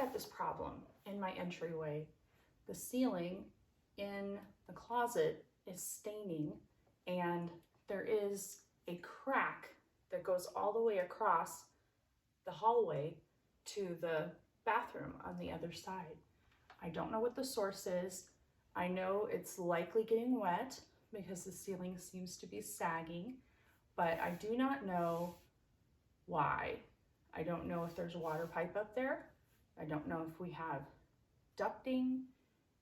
had this problem in my entryway. The ceiling in the closet is staining, and there is a crack that goes all the way across the hallway to the bathroom on the other side. I don't know what the source is. I know it's likely getting wet because the ceiling seems to be sagging, but I do not know why. I don't know if there's a water pipe up there. I don't know if we have ducting.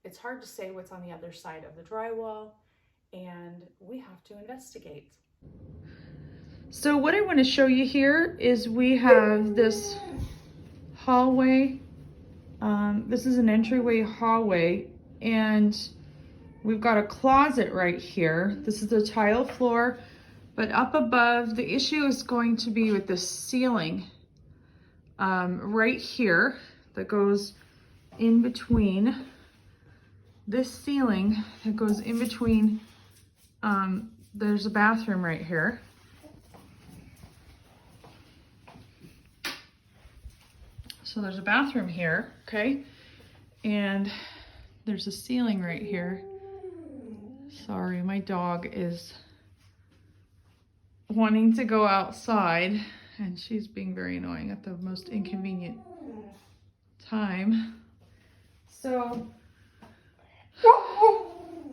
It's hard to say what's on the other side of the drywall, and we have to investigate. So what I want to show you here is we have this hallway. This is an entryway hallway, and we've got a closet right here. This is the tile floor, but up above, the issue is going to be with the ceiling right here that goes in between this ceiling that goes in between. There's a bathroom right here. So there's a bathroom here, okay? And there's a ceiling right here. Sorry, my dog is wanting to go outside, and she's being very annoying at the most inconvenient time. So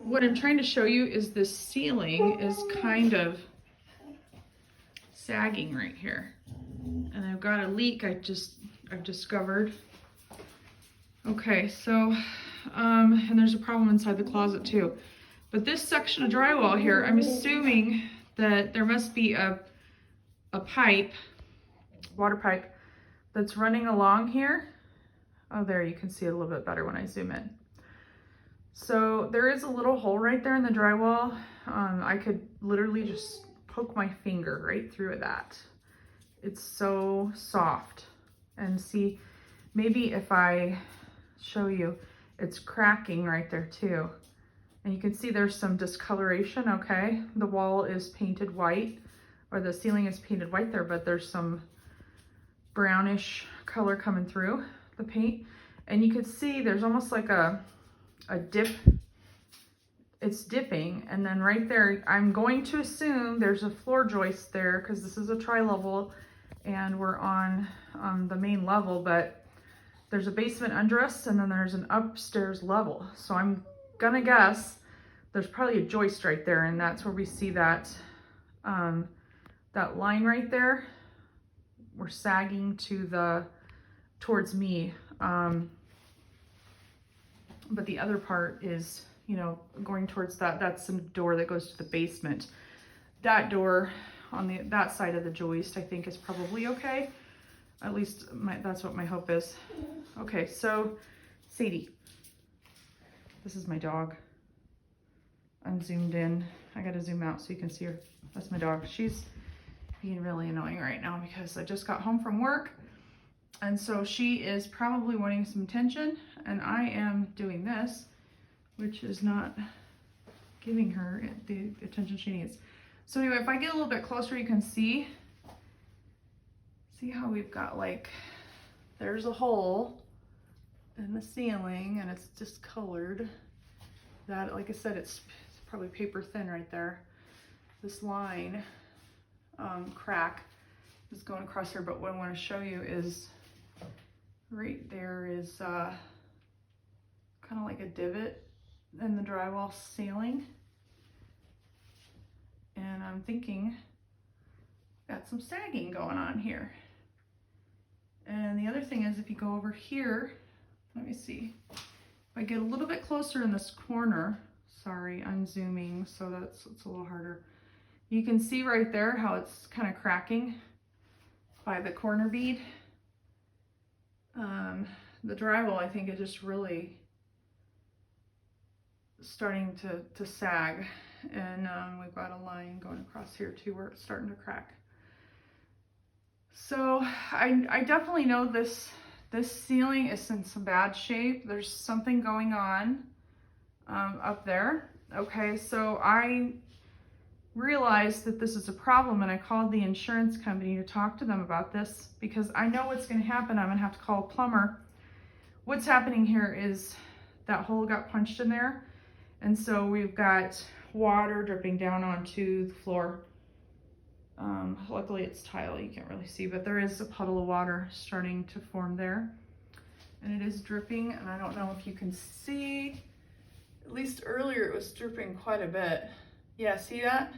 what I'm trying to show you is this ceiling is kind of sagging right here. And I've got a leak I've discovered. Okay, so, and there's a problem inside the closet too. But this section of drywall here, I'm assuming that there must be a pipe, water pipe, that's running along here. Oh, there, you can see it a little bit better when I zoom in. So there is a little hole right there in the drywall. I could literally just poke my finger right through that. It's so soft. And see, maybe if I show you, it's cracking right there too. And you can see there's some discoloration, okay? The wall is painted white, or the ceiling is painted white there, but there's some brownish color coming through the paint. And you can see there's almost like a dip. It's dipping, and then right there, I'm going to assume there's a floor joist there because this is a tri-level and we're on the main level, but there's a basement under us and then there's an upstairs level. So I'm gonna guess there's probably a joist right there, and that's where we see that that line right there. We're sagging to towards me. But the other part is, you know, going towards that's the door that goes to the basement. That door on that side of the joist, I think, is probably okay. At least that's what my hope is. Okay, so Sadie, this is my dog. I'm zoomed in. I gotta zoom out so you can see her. That's my dog. She's being really annoying right now because I just got home from work. And so she is probably wanting some attention, and I am doing this, which is not giving her the attention she needs. So anyway, if I get a little bit closer, you can see how we've got, like, there's a hole in the ceiling and it's discolored. That, like I said, it's probably paper thin right there. This line, crack is going across here, but what I want to show you is right there is kind of like a divot in the drywall ceiling. And I'm thinking, got some sagging going on here. And the other thing is, if you go over here, let me see. If I get a little bit closer in this corner, sorry, I'm zooming, so it's a little harder. You can see right there how it's kind of cracking by the corner bead. The drywall, I think, is just really starting to sag. And we've got a line going across here too where it's starting to crack. So I definitely know this ceiling is in some bad shape. There's something going on up there. Okay, so I realized that this is a problem, and I called the insurance company to talk to them about this because I know what's going to happen. I'm going to have to call a plumber what's happening here is that hole got punched in there, and so we've got water dripping down onto the floor. Luckily it's tile, you can't really see, but there is a puddle of water starting to form there, and it is dripping, and I don't know if you can see. At least earlier it was dripping quite a bit. Yeah, see that?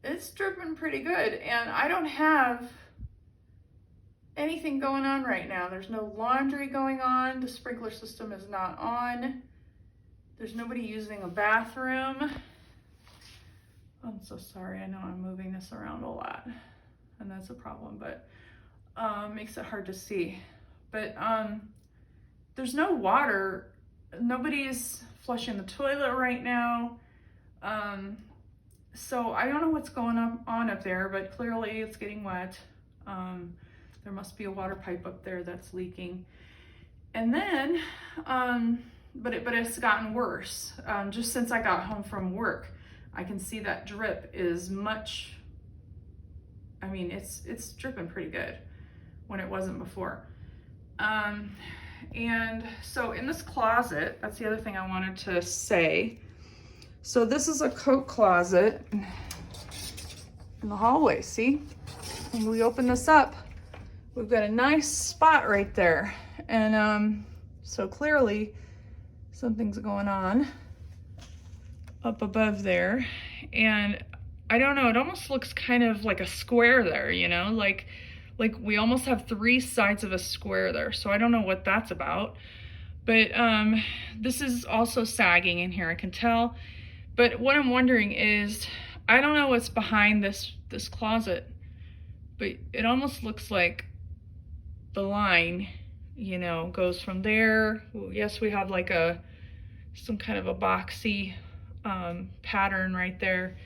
It's dripping pretty good, and I don't have anything going on right now. There's no laundry going on. The sprinkler system is not on. There's nobody using a bathroom. I'm so sorry. I know I'm moving this around a lot, and that's a problem, but makes it hard to see. But there's no water. Nobody's flushing the toilet right now. So I don't know what's going on up there, but clearly it's getting wet. There must be a water pipe up there that's leaking. And then, but it's gotten worse. Just since I got home from work, I can see that drip is much, I mean, it's dripping pretty good when it wasn't before. And so in this closet, that's the other thing I wanted to say. So this is a coat closet in the hallway, see? When we open this up, we've got a nice spot right there. And so clearly something's going on up above there. And I don't know, it almost looks kind of like a square there, you know? Like we almost have 3 sides of a square there. So I don't know what that's about. But this is also sagging in here, I can tell. But what I'm wondering is, I don't know what's behind this closet, but it almost looks like the line, you know, goes from there. Yes, we have like some kind of a boxy pattern right there,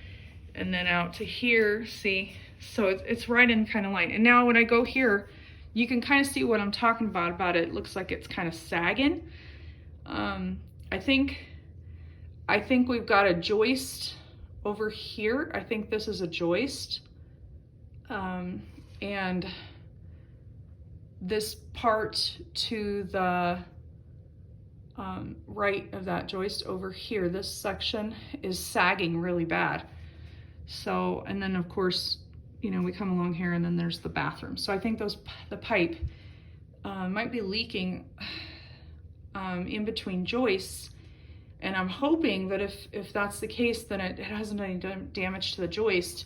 and then out to here, see? So it's right in kind of line. And now when I go here, you can kind of see what I'm talking about it looks like it's kind of sagging. I think we've got a joist over here. I think this is a joist. And this part to the right of that joist over here, this section is sagging really bad. So, and then of course, you know, we come along here and then there's the bathroom. So I think the pipe might be leaking in between joists. And I'm hoping that if that's the case, then it hasn't any damage to the joist,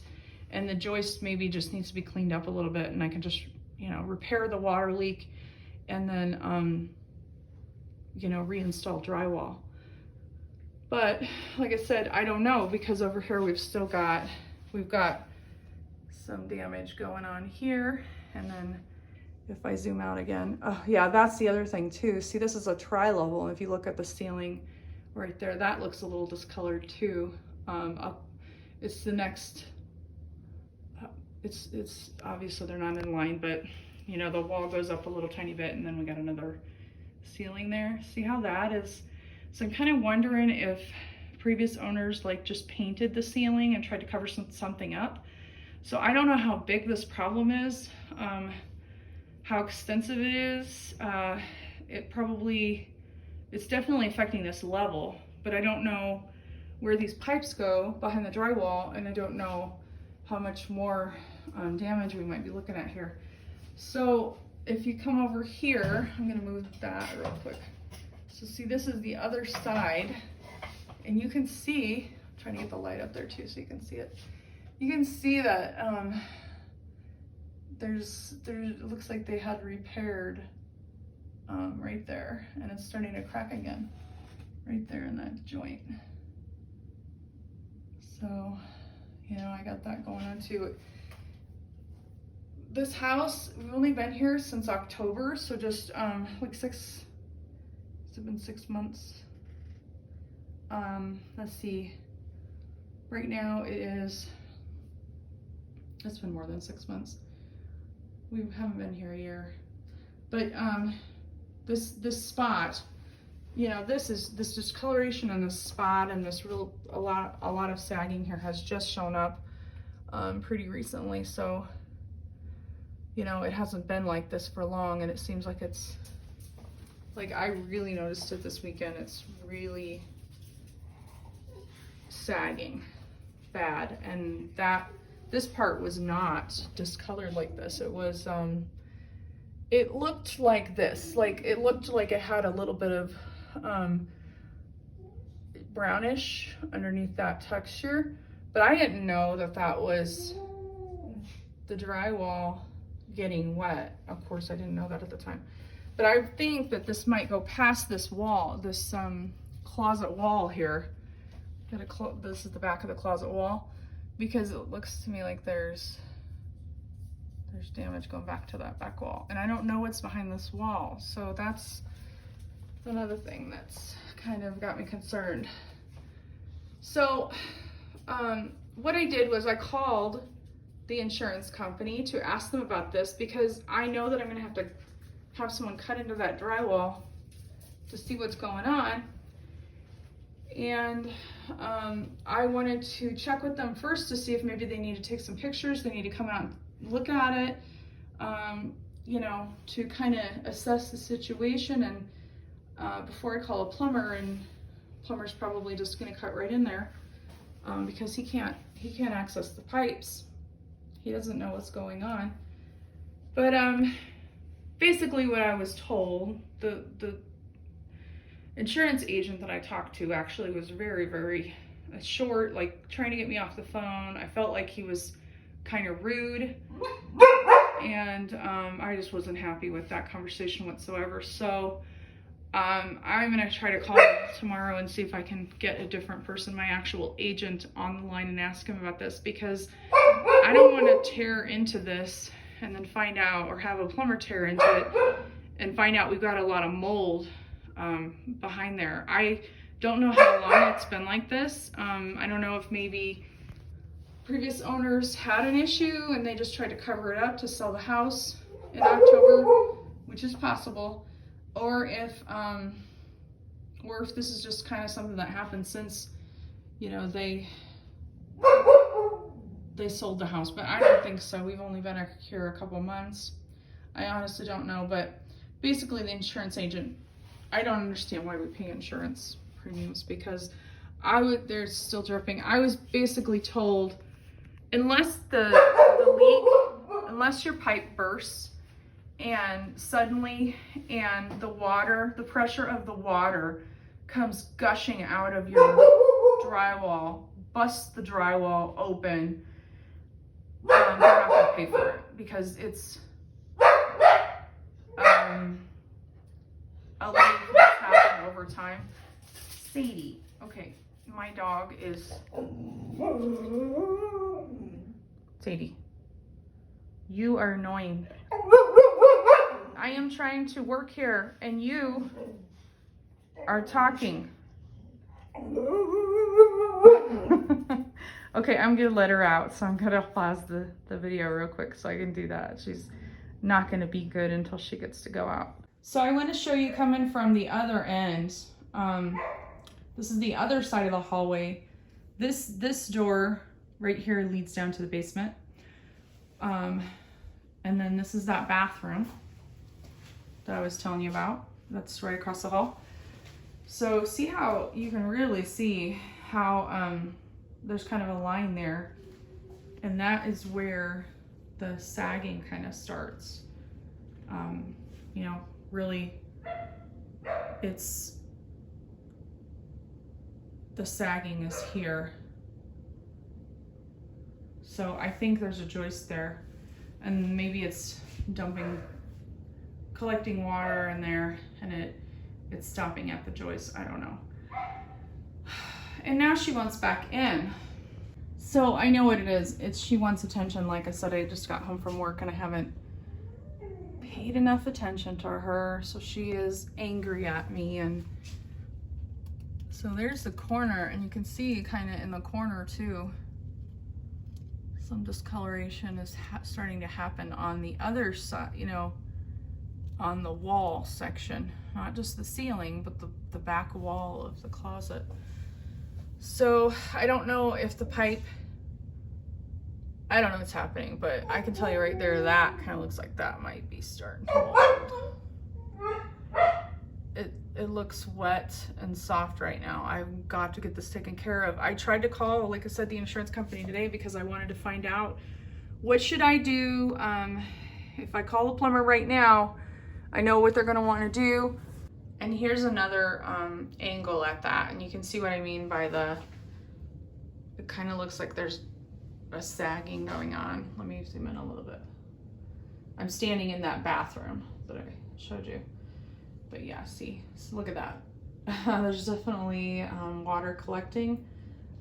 and the joist maybe just needs to be cleaned up a little bit, and I can just, you know, repair the water leak and then, you know, reinstall drywall. But like I said, I don't know, because over here we've got some damage going on here. And then if I zoom out again, oh yeah, that's the other thing too. See, this is a tri-level. If you look at the ceiling right there, that looks a little discolored too. Up, it's the next, it's obviously they're not in line, but you know, the wall goes up a little tiny bit, and then we got another ceiling there. See how that is? So I'm kind of wondering if previous owners like just painted the ceiling and tried to cover something up. So I don't know how big this problem is, how extensive it is. It's definitely affecting this level, but I don't know where these pipes go behind the drywall, and I don't know how much more damage we might be looking at here. So if you come over here, I'm gonna move that real quick. So see, this is the other side, and you can see, I'm trying to get the light up there too so you can see it. You can see that it looks like they had repaired right there, and it's starting to crack again right there in that joint. So, you know, I got that going on too. This house, we've only been here since October, so just like it's been 6 months. Let's see, right now it's been more than 6 months. We haven't been here a year, but this spot, you know, this discoloration on this spot, and this a lot of sagging here has just shown up pretty recently. So, you know, it hasn't been like this for long, and it seems like it's Like, I really noticed it this weekend. It's really sagging bad, and this part was not discolored like this. It was it looked like this, like it looked like it had a little bit of brownish underneath that texture, but I didn't know that that was the drywall getting wet. Of course, I didn't know that at the time, but I think that this might go past this wall, this closet wall here. This is the back of the closet wall, because it looks to me like there's damage going back to that back wall, and I don't know what's behind this wall, so that's another thing that's kind of got me concerned. So what I did was I called the insurance company to ask them about this, because I know that I'm gonna have to have someone cut into that drywall to see what's going on. And I wanted to check with them first to see if maybe they need to take some pictures, they need to come out and look at it, you know, to kind of assess the situation, and before I call a plumber, and plumber's probably just gonna cut right in there, because he can't access the pipes. He doesn't know what's going on. But basically what I was told, the insurance agent that I talked to actually was very, very short, like trying to get me off the phone. I felt like he was kind of rude, and I just wasn't happy with that conversation whatsoever. So I'm gonna try to call him tomorrow and see if I can get a different person, my actual agent, on the line and ask him about this, because I don't want to tear into this and then find out, or have a plumber tear into it and find out we've got a lot of mold behind there. I don't know how long it's been like this. I don't know if maybe previous owners had an issue and they just tried to cover it up to sell the house in October, which is possible, or if this is just kind of something that happened since, you know, they sold the house. But I don't think so. We've only been here a couple months. I honestly don't know, but basically the insurance agent, I don't understand why we pay insurance premiums, because they're still dripping. I was basically told, unless unless your pipe bursts and suddenly, and the pressure of the water comes gushing out of your drywall, busts the drywall open, they're not gonna pay for it, because it's a leak that's happened over time. Sadie, okay, my dog is, Sadie, you are annoying. I am trying to work here and you are talking. Okay, I'm gonna let her out, so I'm gonna pause the video real quick so I can do that. She's not gonna be good until she gets to go out. So I want to show you coming from the other end. This is the other side of the hallway. This door right here leads down to the basement. And then this is that bathroom that I was telling you about. That's right across the hall. So see how you can really see how there's kind of a line there, and that is where the sagging kind of starts. You know, really, the sagging is here. So I think there's a joist there, and maybe it's collecting water in there, and it's stopping at the joist. I don't know. And now she wants back in. So I know what it is. She wants attention. Like I said, I just got home from work and I haven't paid enough attention to her. So she is angry at me. And so there's the corner, and you can see kind of in the corner too, some discoloration is starting to happen on the other side, you know, on the wall section, not just the ceiling, but the back wall of the closet. So I don't know if the pipe, I don't know what's happening, but I can tell you right there, that kind of looks like that might be starting to mold. it looks wet and soft right now. I've got to get this taken care of. I tried to call, like I said, the insurance company today because I wanted to find out what should I do. If I call the plumber right now, I know what they're gonna want to do. And here's another angle at that, and you can see what I mean by it kind of looks like there's a sagging going on. Let me zoom in a little bit. I'm standing in that bathroom that I showed you. But yeah, see, so look at that. There's definitely water collecting.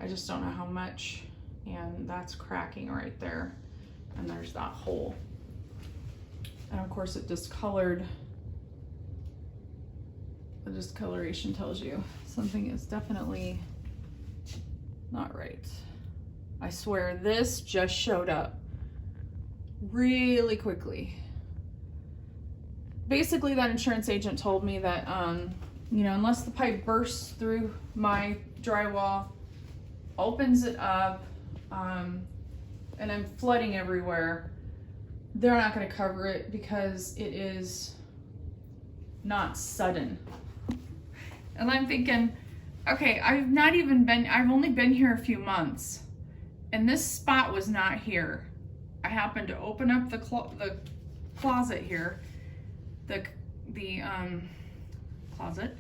I just don't know how much, and that's cracking right there. And there's that hole. And of course it discolored. The discoloration tells you something is definitely not right. I swear this just showed up really quickly. Basically, that insurance agent told me that, you know, unless the pipe bursts through my drywall, opens it up, and I'm flooding everywhere, they're not going to cover it because it is not sudden. And I'm thinking, okay, I've only been here a few months, and this spot was not here. I happened to open up the closet here, the closet,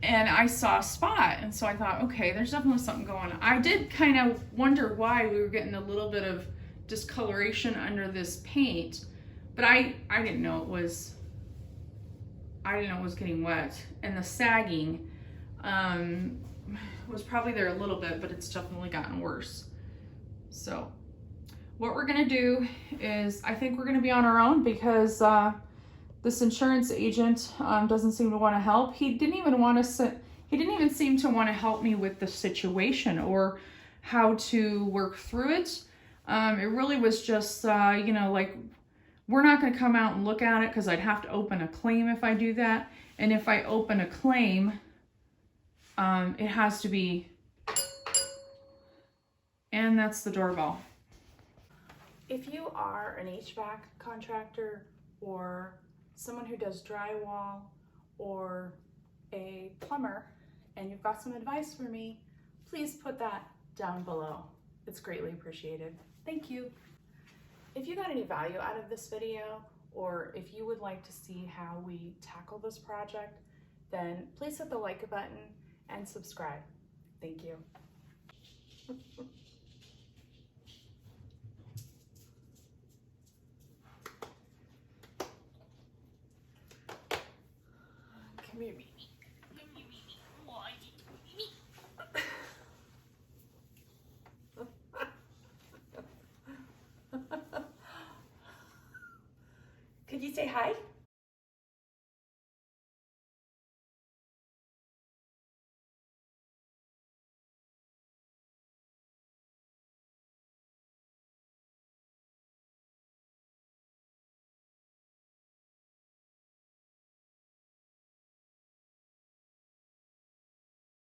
and I saw a spot, and so I thought, okay, there's definitely something going on. I did kind of wonder why we were getting a little bit of discoloration under this paint, but I didn't know it was getting wet. And the sagging was probably there a little bit, but it's definitely gotten worse. So what we're gonna do is, I think we're gonna be on our own because this insurance agent doesn't seem to want to help. He didn't even seem to want to help me with the situation or how to work through it. It really was just, you know, like, we're not going to come out and look at it because I'd have to open a claim if I do that. And if I open a claim, it has to be, and that's the doorbell. If you are an HVAC contractor or someone who does drywall or a plumber and you've got some advice for me, please put that down below. It's greatly appreciated. Thank you. If you got any value out of this video, or if you would like to see how we tackle this project, then please hit the like button and subscribe. Thank you. Come here, Mimi. Come here, Mimi. Why? Mimi. Could you say hi?